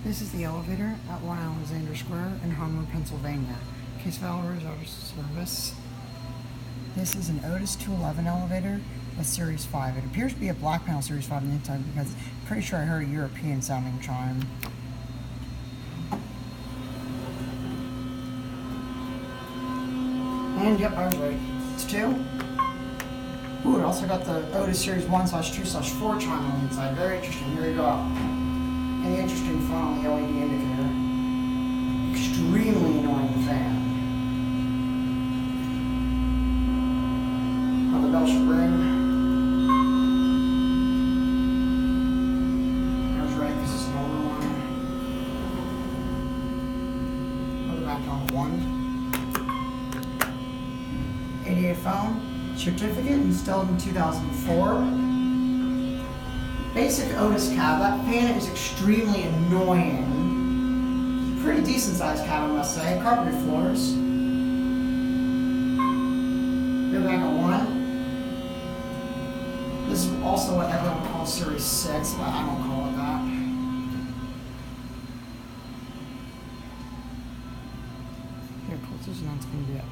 This is the elevator at 1 Alexander Square in Harmar, Pennsylvania. Case file reserved service. This is an Otis 211 elevator with Series 5. It appears to be a black panel Series 5 on the inside because I'm pretty sure I heard a European sounding chime. And yep, I was right. It's 2. Ooh, it also got the Otis Series 1/2/4 chime on the inside. Very interesting. Here we go. And the interesting phone on the LED indicator. Extremely annoying fan. Now the bell should ring. I was right, this is an older one. Put it back on 1. 88 phone. Certificate installed in 2004. Basic Otis cab. That fan is extremely annoying. Pretty decent sized cab, I must say. Carpeted floors. Go back at 1. This is also what everyone calls Series 6, but I don't call it that. Here, close this and that's going to be it.